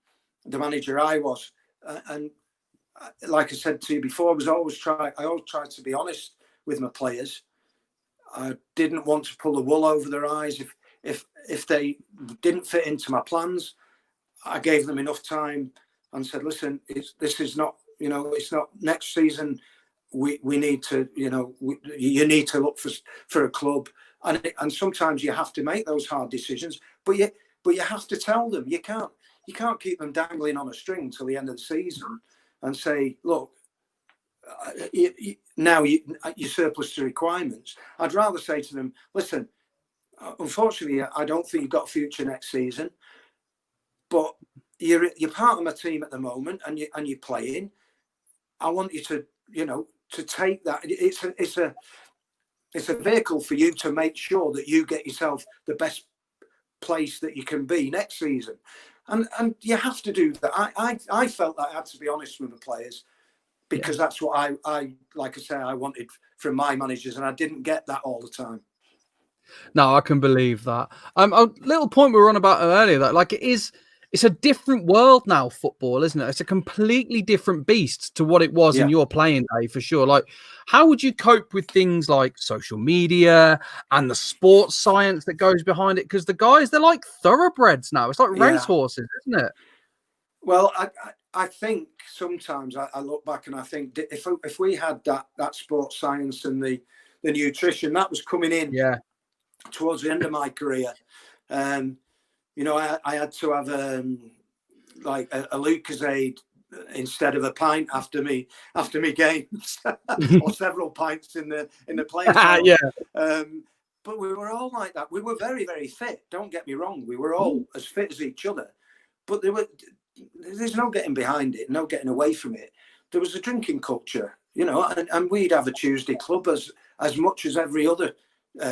the manager I was. And like I said to you before, I always tried to be honest with my players. I didn't want to pull the wool over their eyes. If they didn't fit into my plans, I gave them enough time and said, listen, this is not, you know, it's not next season. We need to, you know, you need to look for a club. And sometimes you have to make those hard decisions, but you have to tell them. You can't keep them dangling on a string till the end of the season and say, look, now you're surplus to requirements. I'd rather say to them, listen, unfortunately, I don't think you've got a future next season, but you're part of my team at the moment, and you're playing. I want you to, you know, to take that. It's a vehicle for you to make sure that you get yourself the best place that you can be next season, and you have to do that. I felt that I had to be honest with the players, because that's what I like I say I wanted from my managers, and I didn't get that all the time.
No, I can believe that. A little point we were on about earlier, that like it's a different world now, football, isn't it? It's a completely different beast to what it was in your playing day, for sure. Like, how would you cope with things like social media and the sports science that goes behind it? Because the guys, they're like thoroughbreds now. It's like racehorses, isn't it?
Well, I think sometimes I look back and I think if we had that sports science and the nutrition that was coming in towards the end of my career, you know, I had to have like a Lucozade instead of a pint after me games, or several pints in the playtime. But we were all like that. We were very, very fit. Don't get me wrong. We were all as fit as each other. But there's no getting behind it, no getting away from it. There was a drinking culture, you know, and we'd have a Tuesday club as much as every other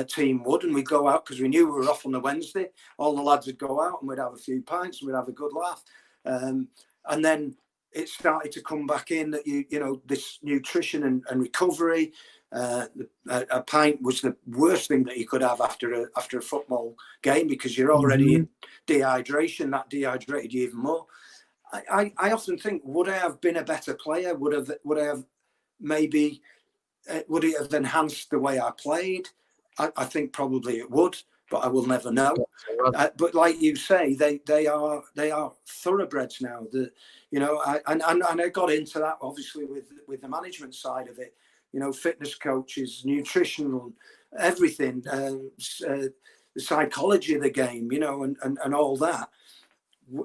team would, and we'd go out because we knew we were off on the Wednesday. All the lads would go out and we'd have a few pints and we'd have a good laugh. And then it started to come back in that you know, this nutrition and recovery. A pint was the worst thing that you could have after a football game, because you're already in dehydration. That dehydrated you even more. I often think, would I have been a better player? Would I have maybe would it have enhanced the way I played? I think probably it would, but I will never know. But like you say, they are thoroughbreds now. You know, and I got into that obviously with the management side of it. You know, fitness coaches, nutritional, everything, the psychology of the game. You know, and all that.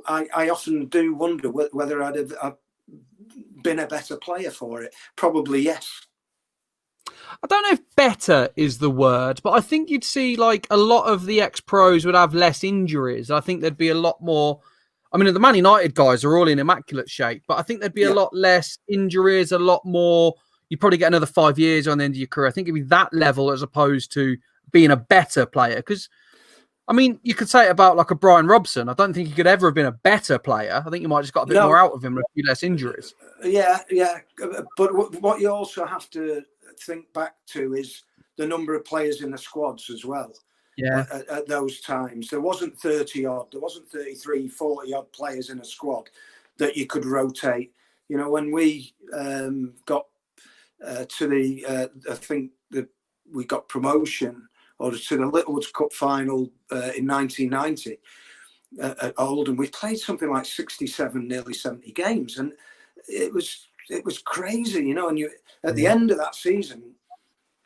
I often do wonder whether I'd have been a better player for it? Probably yes.
I don't know if better is the word, but I think you'd see like a lot of the ex-pros would have less injuries. I think there'd be a lot more. I mean, the Man United guys are all in immaculate shape, but I think there'd be a lot less injuries, a lot more. You'd probably get another 5 years on the end of your career. I think it'd be that level as opposed to being a better player. Because, I mean, you could say it about like a Brian Robson. I don't think he could ever have been a better player. I think you might have just got a bit more out of him with a few less injuries.
Yeah. But what you also have to think back to is the number of players in the squads as well.
Yeah.
At those times, there wasn't 30 odd, there wasn't 33, 40 odd players in a squad that you could rotate. You know, when we got to the, I think that we got promotion or to the Littlewoods Cup final in 1990 at Oldham, we played something like 67, nearly 70 games, and it was crazy, you know. And at the end of that season,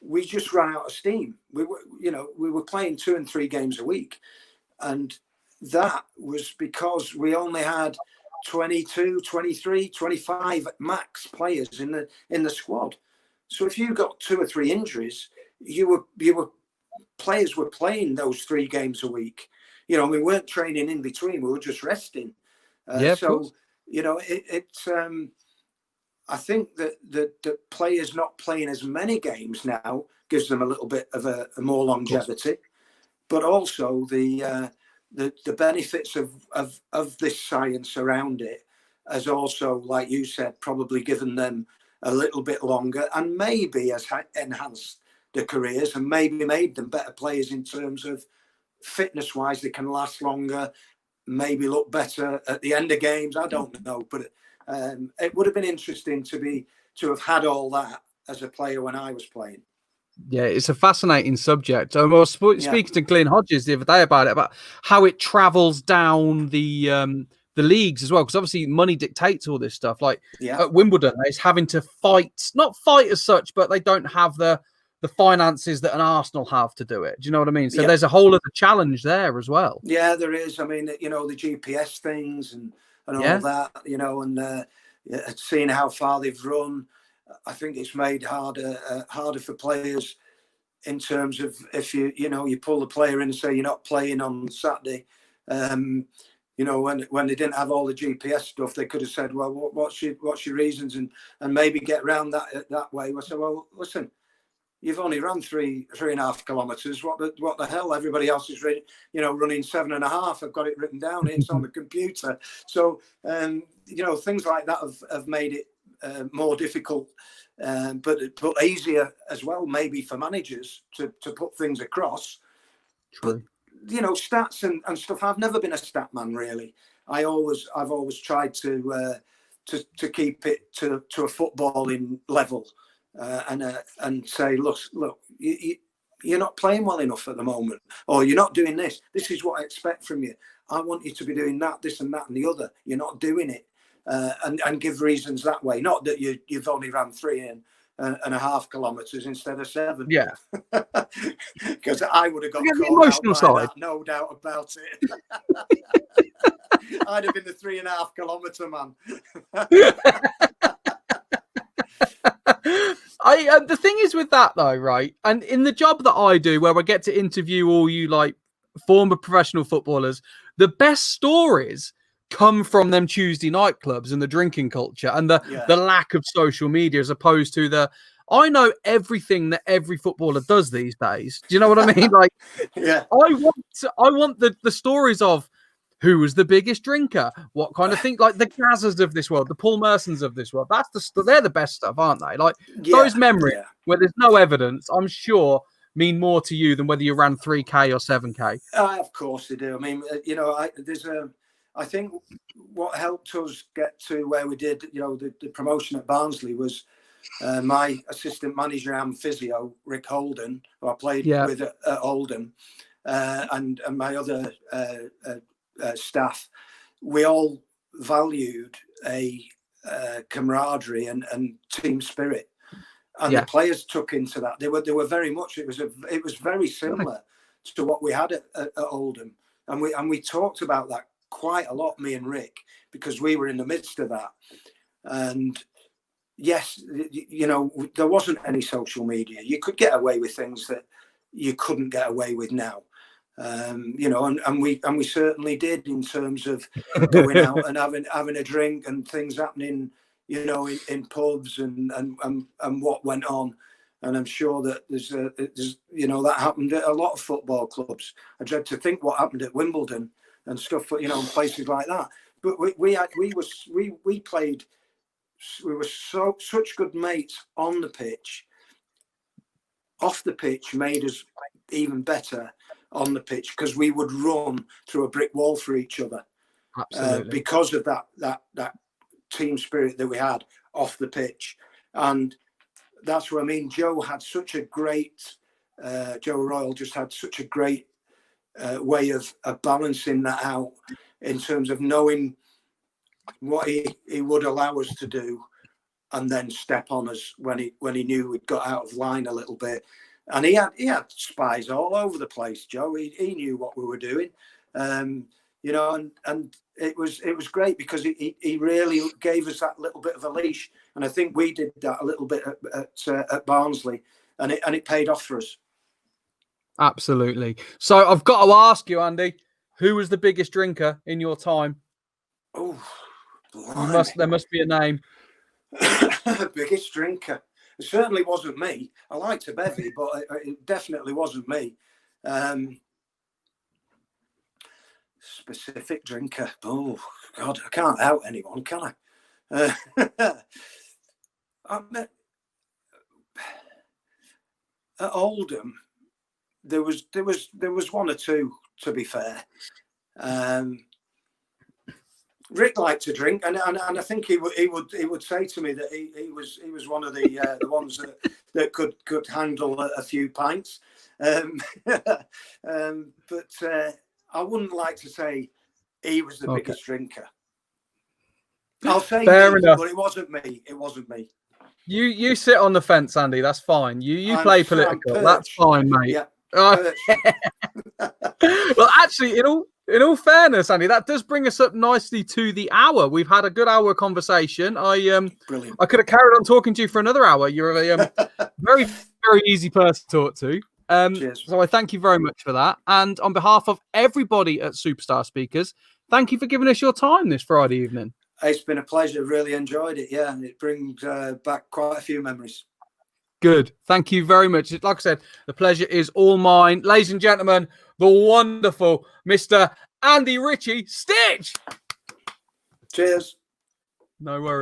we just ran out of steam. We were playing 2 and 3 games a week, and that was because we only had 22, 23, 25 max players in the squad. So if you got 2 or 3 injuries, players were playing those 3 games a week. You know, we weren't training in between; we were just resting. So you know, it's. I think that the players not playing as many games now gives them a little bit of a more longevity, but also the benefits of this science around it has also, like you said, probably given them a little bit longer, and maybe has enhanced their careers and maybe made them better players in terms of fitness wise. They can last longer, maybe look better at the end of games. I don't know, but it would have been interesting to have had all that as a player when I was playing.
Yeah, it's a fascinating subject. I was speaking to Glyn Hodges the other day about how it travels down the leagues as well, because obviously money dictates all this stuff. Like at Wimbledon, it's having to not fight as such, but they don't have the finances that an Arsenal have to do it. Do you know what I mean? So there's a whole other challenge there as well.
Yeah, there is. I mean, you know, the GPS things and all that, you know, and seeing how far they've run, I think it's made harder for players in terms of if you pull the player in and say you're not playing on Saturday. You know, when they didn't have all the GPS stuff, they could have said, well, what's your reasons, and maybe get around that way. I said, well, listen, you've only run 3.5 kilometres. What the hell? Everybody else is running 7.5. I've got it written down. It's on the computer. So, you know, things like that have made it more difficult, but easier as well, maybe for managers to put things across.
True.
But, you know, stats and stuff. I've never been a stat man, really. I've always tried to keep it to a footballing level. And say, look, you're not playing well enough at the moment, or you're not doing this. This is what I expect from you. I want you to be doing that, this and that and the other. You're not doing it, and give reasons that way. Not that you've only ran 3.5 kilometres instead of 7.
Yeah,
because I would have got
the
caught
emotional
out by
side.
that, no doubt about it. I'd have been the 3.5 kilometre man.
The thing is with that though, right? And in the job that I do, where I get to interview all you like former professional footballers, the best stories come from them Tuesday night clubs and the drinking culture and the lack of social media, as opposed to I know everything that every footballer does these days. Do you know what I mean? Like,
yeah,
I want the stories of who was the biggest drinker, what kind of thing, like the Gazzers of this world, the Paul Mersons of this world. They're the best stuff, aren't they? Like those memories where there's no evidence, I'm sure, mean more to you than whether you ran 3K or 7K.
Of course they do. I mean, you know, I think what helped us get to where we did, you know, the promotion at Barnsley was my assistant manager and physio, Rick Holden, who I played with at Oldham, and my other staff. We all valued a camaraderie and team spirit, and the players took into that. They were very much. It was very similar to what we had at Oldham, and we talked about that quite a lot, me and Rick, because we were in the midst of that. And yes, you know, there wasn't any social media. You could get away with things that you couldn't get away with now. You know, and we certainly did, in terms of going out and having a drink and things happening, you know, in pubs and what went on. And I'm sure that there's you know, that happened at a lot of football clubs. I dread to think what happened at Wimbledon and stuff, you know, places like that. But we played. We were such good mates on the pitch. Off the pitch made us even better on the pitch, because we would run through a brick wall for each other.
Absolutely.
Because of that team spirit that we had off the pitch. And that's what I mean. Joe had such a great, Joe Royal just had such a great way of balancing that out, in terms of knowing what he would allow us to do, and then step on us when he knew we'd got out of line a little bit. And he had spies all over the place, Joe. He knew what we were doing, you know, and it was great, because he really gave us that little bit of a leash. And I think we did that a little bit at Barnsley, and it paid off for us.
Absolutely. So I've got to ask you, Andy, who was the biggest drinker in your time?
Oh,
there must be a name.
Biggest drinker. It certainly wasn't me. I liked a bevy, but it definitely wasn't me. Specific drinker. Oh God, I can't out anyone, can I? At Oldham, there was one or two, to be fair. Rick liked to drink, and I think he would say to me that he was one of the ones that could handle a few pints, but I wouldn't like to say he was the biggest drinker. I'll say
fair
me,
enough,
but it wasn't me. It wasn't me.
You sit on the fence, Andy. That's fine. You play political. That's fine, mate.
Yeah.
Well, actually, in all fairness, Andy, that does bring us up nicely to the hour. We've had a good hour conversation.
Brilliant.
I could have carried on talking to you for another hour. You're a very, very easy person to talk to.
Cheers.
So I thank you very much for that. And on behalf of everybody at Superstar Speakers, thank you for giving us your time this Friday evening.
It's been a pleasure. Really enjoyed it. Yeah, and it brings back quite a few memories.
Good. Thank you very much. Like I said, the pleasure is all mine. Ladies and gentlemen, the wonderful Mr. Andy Ritchie, Stitch.
Cheers.
No worries.